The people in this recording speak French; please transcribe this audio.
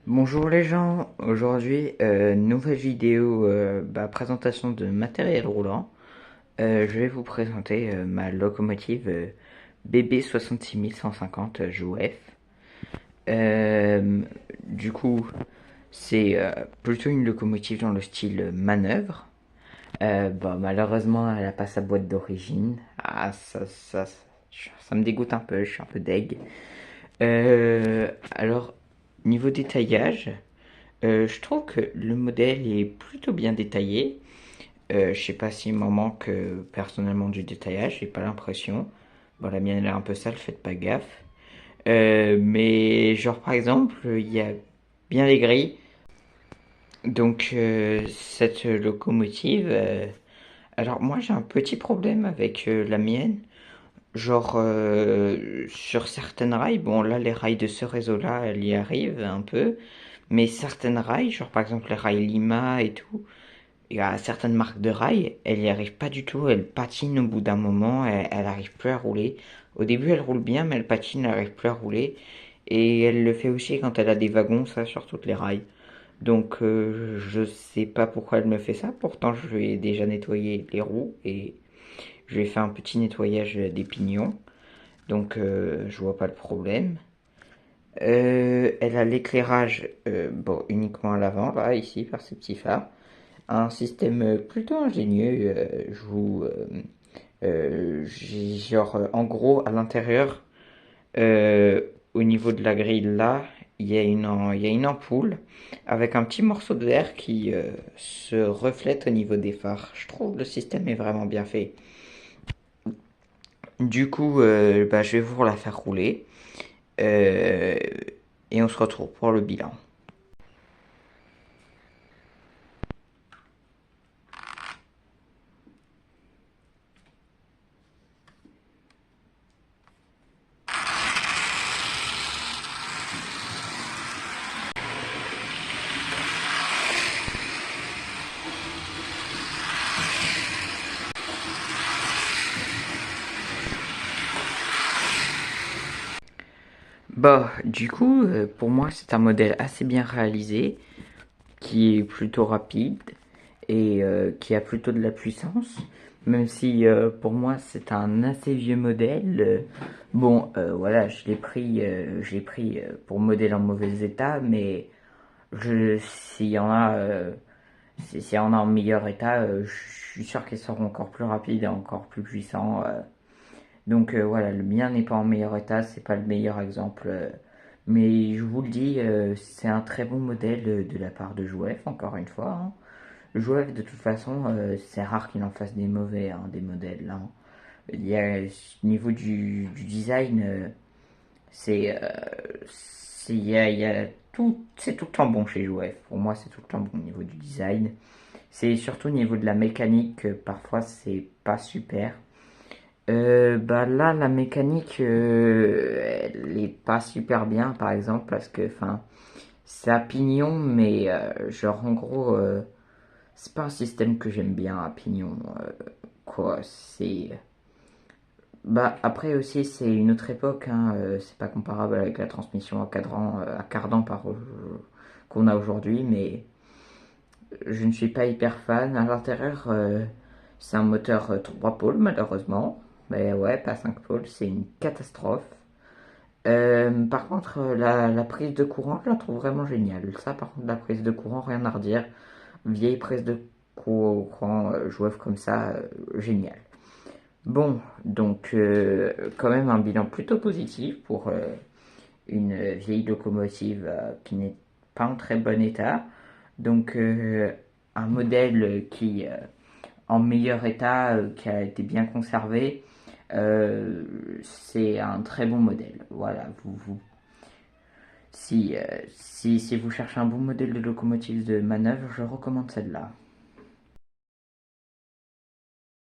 Bonjour les gens, aujourd'hui nouvelle vidéo présentation de matériel roulant. Je vais vous présenter ma locomotive BB 66150 JOEF. Euh, du coup c'est plutôt une locomotive dans le style manœuvre. Malheureusement elle a pas sa boîte d'origine. Ça me dégoûte un peu, je suis un peu deg. Alors niveau détaillage, je trouve que le modèle est plutôt bien détaillé. Je sais pas s'il m'en manque personnellement du détaillage, j'ai pas l'impression. Bon, la mienne elle est un peu sale, faites pas gaffe. Mais genre par exemple, il y a bien les grilles. Donc cette locomotive, alors moi j'ai un petit problème avec la mienne. Genre sur certaines rails, bon là les rails de ce réseau-là, elles y arrivent un peu. Mais certaines rails, genre par exemple les rails Lima et tout, il y a certaines marques de rails, elles n'y arrivent pas du tout, elles patinent au bout d'un moment, elles n'arrivent plus à rouler. Au début elles roulent bien, mais elles patinent, elles n'arrivent plus à rouler. Et elle le fait aussi quand elle a des wagons, ça sur toutes les rails. Donc je sais pas pourquoi elle me fait ça, pourtant je lui ai déjà nettoyé les roues et je lui ai fait un petit nettoyage des pignons. Donc je vois pas le problème. Elle a l'éclairage uniquement à l'avant, là, ici, par ces petits phares. Un système plutôt ingénieux. En gros, à l'intérieur, au niveau de la grille, là, il y a une ampoule avec un petit morceau de verre qui se reflète au niveau des phares. Je trouve le système est vraiment bien fait. Du coup, je vais vous la faire rouler. Euh, et on se retrouve pour le bilan. Du coup, pour moi, c'est un modèle assez bien réalisé, qui est plutôt rapide et qui a plutôt de la puissance. Même si pour moi, c'est un assez vieux modèle. Voilà, je l'ai pris pour modèle en mauvais état, mais s'il y en a, s'il y en a en meilleur état, je suis sûr qu'ils seront encore plus rapides et encore plus puissants. Donc voilà, le mien n'est pas en meilleur état, c'est pas le meilleur exemple. Mais je vous le dis, c'est un très bon modèle de la part de Jouef, encore une fois. Hein. Jouef, de toute façon, c'est rare qu'il en fasse des mauvais, hein, des modèles. Là, hein. Au niveau du design, il y a tout, c'est tout le temps bon chez Jouef. Pour moi, c'est tout le temps bon au niveau du design. C'est surtout au niveau de la mécanique que parfois c'est pas super. Là, la mécanique, elle est pas super bien, par exemple, parce que, enfin, c'est à pignon, mais genre, en gros, c'est pas un système que j'aime bien à pignon, quoi. Après aussi, c'est une autre époque, hein, c'est pas comparable avec la transmission à cardan qu'on a aujourd'hui, mais je ne suis pas hyper fan. À l'intérieur, c'est un moteur 3 pôles, malheureusement. Mais ouais, pas 5 pôles, c'est une catastrophe. Par contre, la prise de courant, je la trouve vraiment géniale. Ça, par contre, la prise de courant, rien à redire. Vieille prise de courant, joueur comme ça, génial. Bon, donc, quand même un bilan plutôt positif pour une vieille locomotive qui n'est pas en très bon état. Donc, un modèle qui, en meilleur état, qui a été bien conservé, c'est un très bon modèle. Voilà, si vous cherchez un bon modèle de locomotive de manœuvre, je recommande celle-là.